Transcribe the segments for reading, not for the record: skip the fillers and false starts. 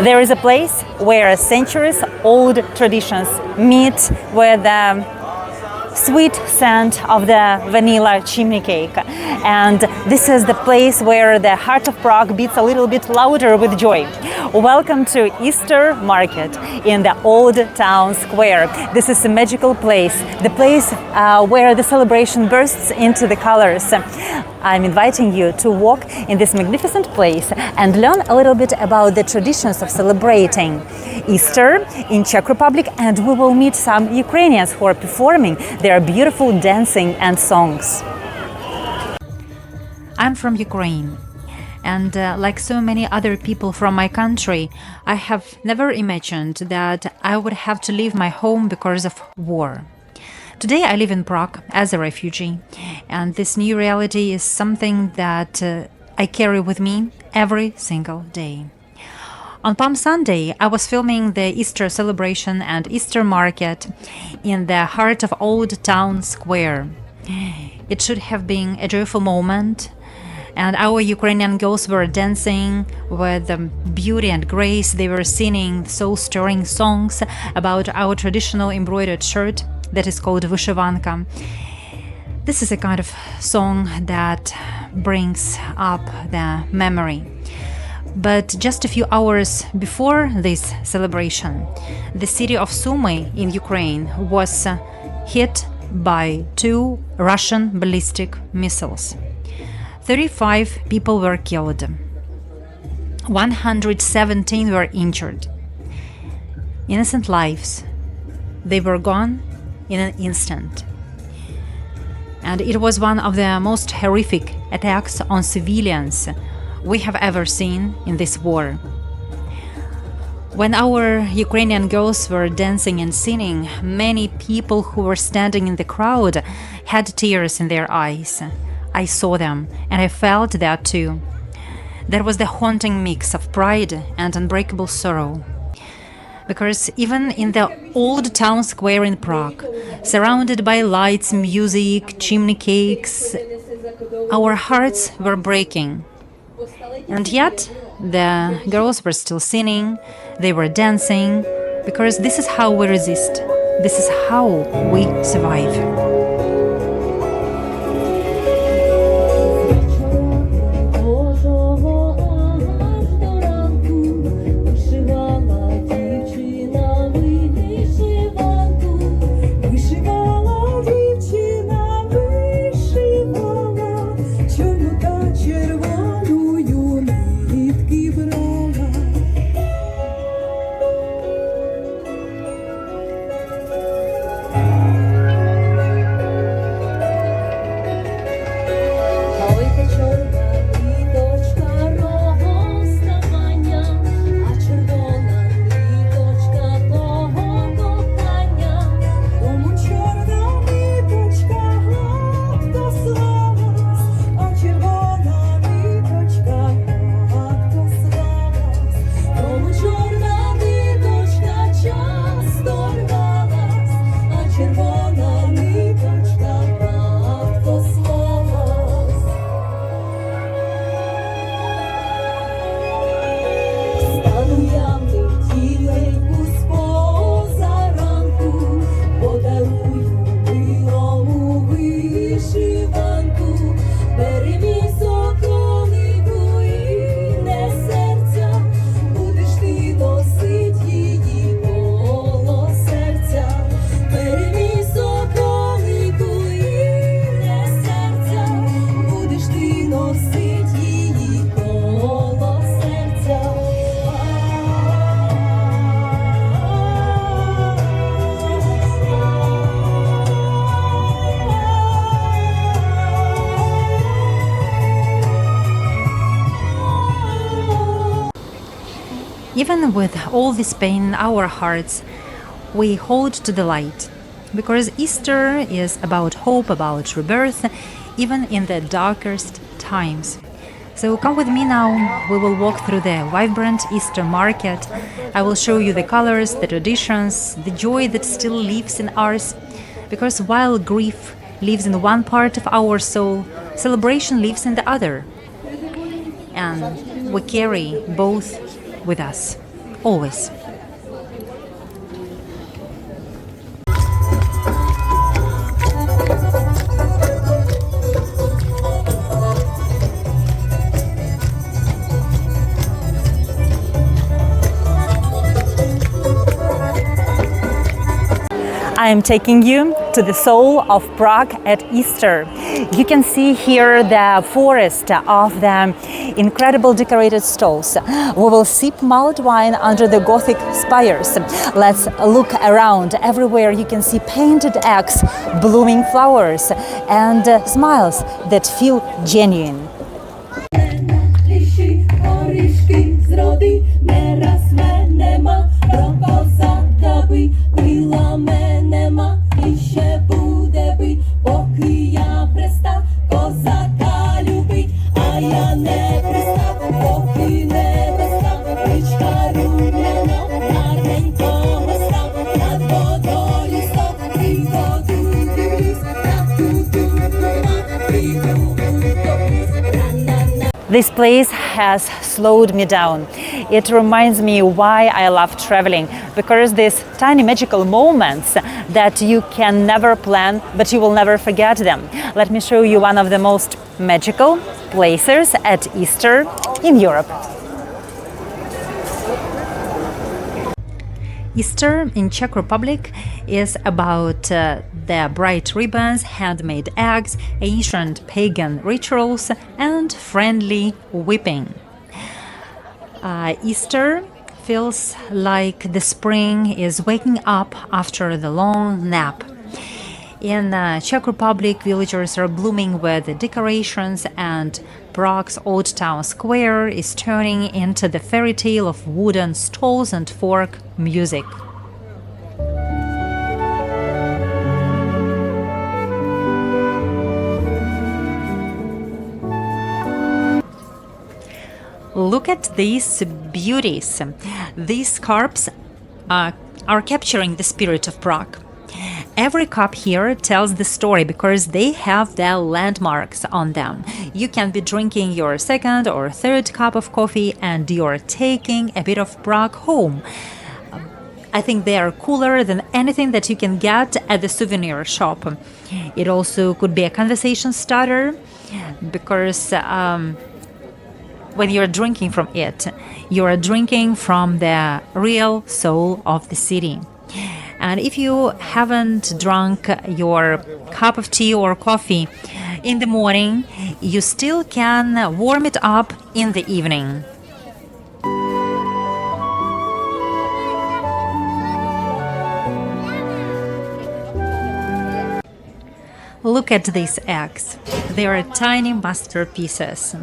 There is a place where centuries-old traditions meet with the sweet scent of the vanilla chimney cake. And this is the place where the heart of Prague beats a little bit louder with joy. Welcome to Easter Market in the Old Town Square. This is a magical place, the place where the celebration bursts into the colors. I'm inviting you to walk in this magnificent place and learn a little bit about the traditions of celebrating Easter in Czech Republic, and we will meet some Ukrainians who are performing their beautiful dancing and songs. I'm from Ukraine, and like so many other people from my country, I have never imagined that I would have to leave my home because of war. Today I live in Prague as a refugee, and this new reality is something that I carry with me every single day. On Palm Sunday, I was filming the Easter celebration and Easter market in the heart of Old Town Square. It should have been a joyful moment, and our Ukrainian girls were dancing with beauty and grace. They were singing soul-stirring songs about our traditional embroidered shirt that is called vyshivanka. This is a kind of song that brings up the memory. But just a few hours before this celebration, the city of Sumy in Ukraine was hit by 2 Russian ballistic missiles. 35 people were killed. 117 were injured. Innocent lives, they were gone in an instant. And it was one of the most horrific attacks on civilians we have ever seen in this war. When our Ukrainian girls were dancing and singing, many people who were standing in the crowd had tears in their eyes. I saw them, and I felt that too. There was the haunting mix of pride and unbreakable sorrow. Because even in the Old Town Square in Prague, surrounded by lights, music, chimney cakes, our hearts were breaking. And yet, the girls were still singing, they were dancing, because this is how we resist, this is how we survive. Even with all this pain in our hearts, we hold to the light, because Easter is about hope, about rebirth, even in the darkest times. So come with me now, we will walk through the vibrant Easter market. I will show you the colors, the traditions, the joy that still lives in ours, because while grief lives in one part of our soul, celebration lives in the other. And we carry both with us. always. I am taking you to the soul of Prague at Easter. You can see here the forest of the incredible decorated stalls. We will sip mulled wine under the Gothic spires. Let's look around. Everywhere you can see painted eggs, blooming flowers, and smiles that feel genuine. This place has slowed me down. It reminds me why I love traveling, because these tiny magical moments that you can never plan, but you will never forget them. Let me show you one of the most magical places at Easter in Europe. Easter in Czech Republic is about the bright ribbons, handmade eggs, ancient pagan rituals, and friendly weeping. Easter feels like the spring is waking up after the long nap. In Czech Republic, villagers are blooming with decorations, and Prague's Old Town Square is turning into the fairy tale of wooden stalls and folk music. Look at these beauties. These cups are capturing the spirit of Prague. Every cup here tells the story because they have the landmarks on them. You can be drinking your second or third cup of coffee and you're taking a bit of Prague home. I think they are cooler than anything that you can get at the souvenir shop. It also could be a conversation starter because when you're drinking from it, you are drinking from the real soul of the city. And if you haven't drunk your cup of tea or coffee in the morning, you still can warm it up in the evening. Look at these eggs. They are tiny masterpieces.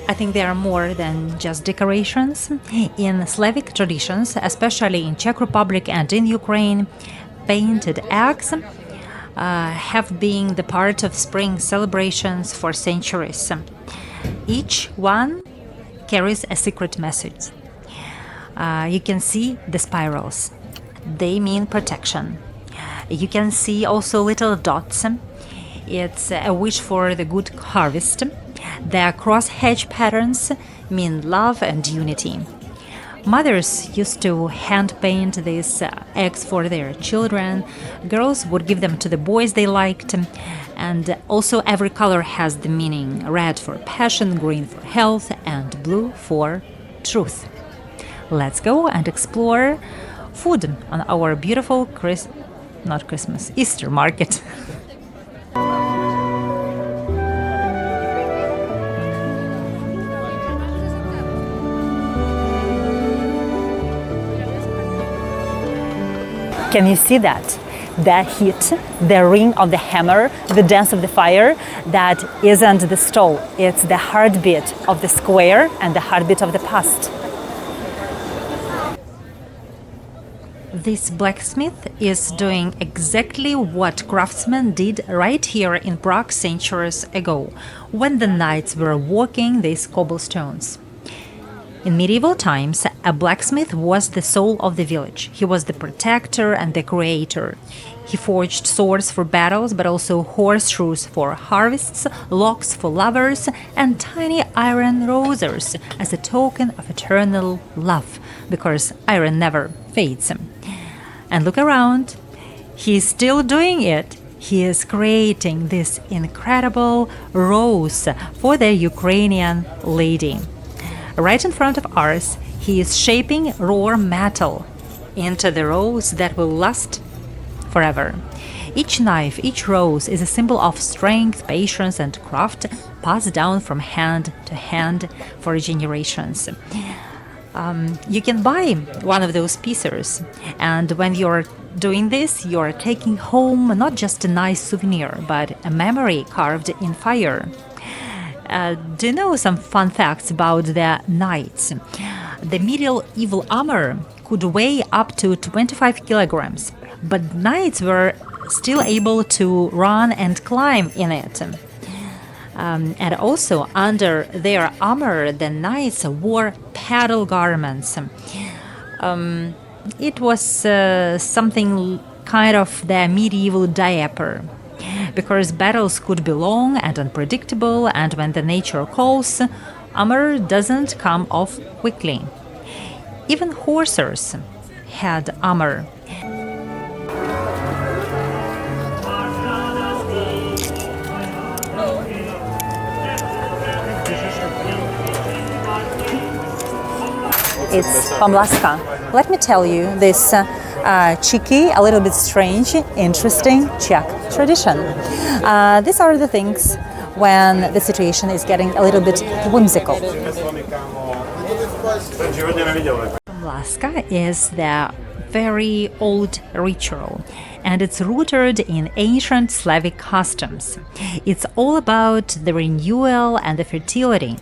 I think they are more than just decorations. In Slavic traditions, especially in Czech Republic and in Ukraine, painted eggs have been the part of spring celebrations for centuries. Each one carries a secret message. You can see the spirals. They mean protection. You can see also little dots. It's a wish for the good harvest. The cross-hatch patterns mean love and unity. Mothers used to hand-paint these eggs for their children. Girls would give them to the boys they liked. And also every color has the meaning. Red for passion, green for health, and blue for truth. Let's go and explore food on our beautiful Easter market. Can you see that? The heat, the ring of the hammer, the dance of the fire, that isn't the stall. It's the heartbeat of the square and the heartbeat of the past. This blacksmith is doing exactly what craftsmen did right here in Prague centuries ago, when the knights were walking these cobblestones. In medieval times, a blacksmith was the soul of the village. He was the protector and the creator. He forged swords for battles, but also horseshoes for harvests, locks for lovers, and tiny iron rosers as a token of eternal love, because iron never fades. And look around, he's still doing it. He is creating this incredible rose for the Ukrainian lady. Right in front of us, he is shaping raw metal into the rose that will last forever. Each knife, each rose is a symbol of strength, patience, and craft passed down from hand to hand for generations. You can buy one of those pieces, and when you're doing this, you're taking home not just a nice souvenir, but a memory carved in fire. Do you know some fun facts about the knights? The medieval armor could weigh up to 25 kilograms, but knights were still able to run and climb in it. And also, under their armor, the knights wore paddle garments. It was something kind of the medieval diaper, because battles could be long and unpredictable, and when the nature calls, armor doesn't come off quickly. Even horses had armor. It's pomlaska. Let me tell you this cheeky, a little bit strange, interesting Czech tradition. These are the things when the situation is getting a little bit whimsical. Pomlaska is the very old ritual, and it's rooted in ancient Slavic customs. It's all about the renewal and the fertility.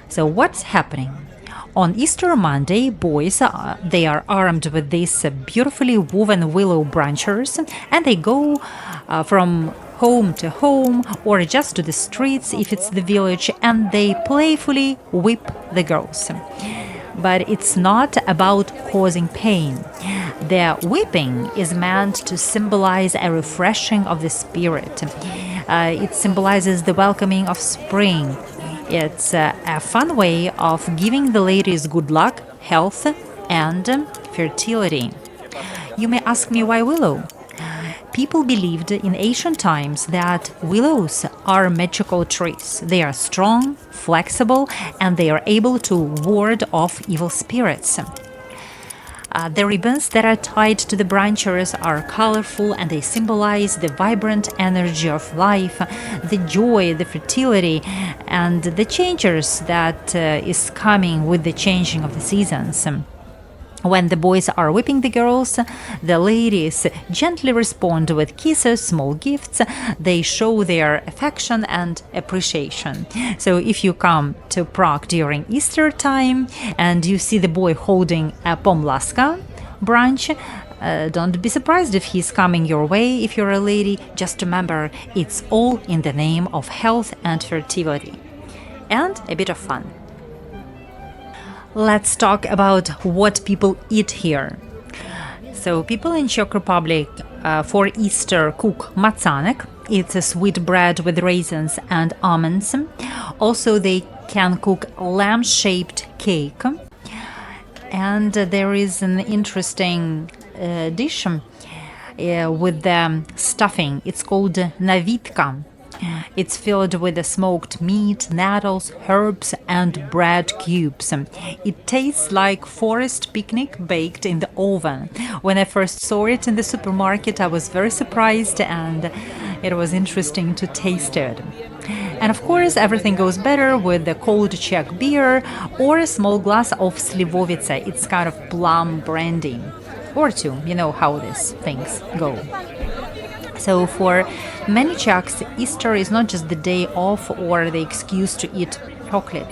So what's happening? On Easter Monday, boys, they are armed with these beautifully woven willow branches, and they go from home to home or just to the streets if it's the village, and they playfully whip the girls. But it's not about causing pain. The whipping is meant to symbolize a refreshing of the spirit. It symbolizes the welcoming of spring. It's a fun way of giving the ladies good luck, health, and fertility. You may ask me why willow? People believed in ancient times that willows are magical trees. They are strong, flexible, and they are able to ward off evil spirits. The ribbons that are tied to the branches are colorful, and they symbolize the vibrant energy of life, the joy, the fertility, and the changes that is coming with the changing of the seasons. When the boys are whipping the girls, the ladies gently respond with kisses, small gifts. They show their affection and appreciation. So if you come to Prague during Easter time and you see the boy holding a pomlaska branch, don't be surprised if he's coming your way. If you're a lady, just remember it's all in the name of health and fertility. And a bit of fun. Let's talk about what people eat here. So people in Czech Republic for Easter cook matzanek. It's a sweet bread with raisins and almonds. Also, they can cook lamb-shaped cake. And there is an interesting dish with the stuffing. It's called navitka. It's filled with the smoked meat, nettles, herbs, and bread cubes. It tastes like forest picnic baked in the oven. When I first saw it in the supermarket, I was very surprised, and it was interesting to taste it. And of course, everything goes better with the cold Czech beer or a small glass of slivovice. It's kind of plum brandy. Or two, you know how these things go. So for many Czechs, Easter is not just the day off or the excuse to eat chocolate.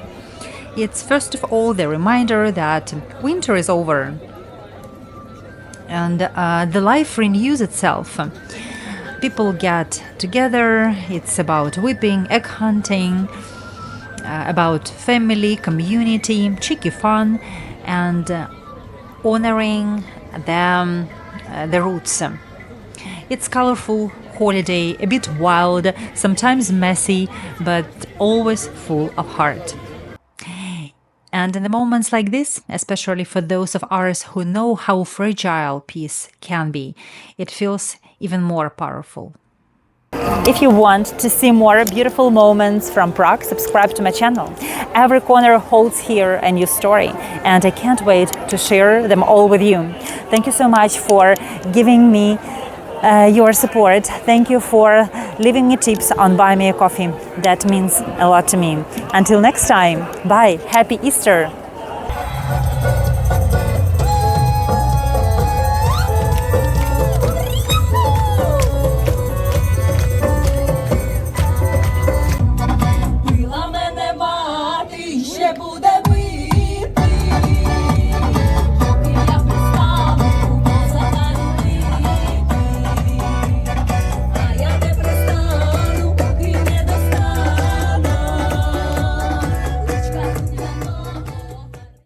It's first of all the reminder that winter is over and the life renews itself. People get together, it's about whipping, egg hunting, about family, community, cheeky fun, and honoring the roots. It's colorful holiday, a bit wild, sometimes messy, but always full of heart. And in the moments like this, especially for those of us who know how fragile peace can be, it feels even more powerful. If you want to see more beautiful moments from Prague, subscribe to my channel. Every corner holds here a new story, and I can't wait to share them all with you. Thank you so much for giving me your support. Thank you for leaving me tips on Buy Me a Coffee. That means a lot to me. Until next time, bye. Happy Easter.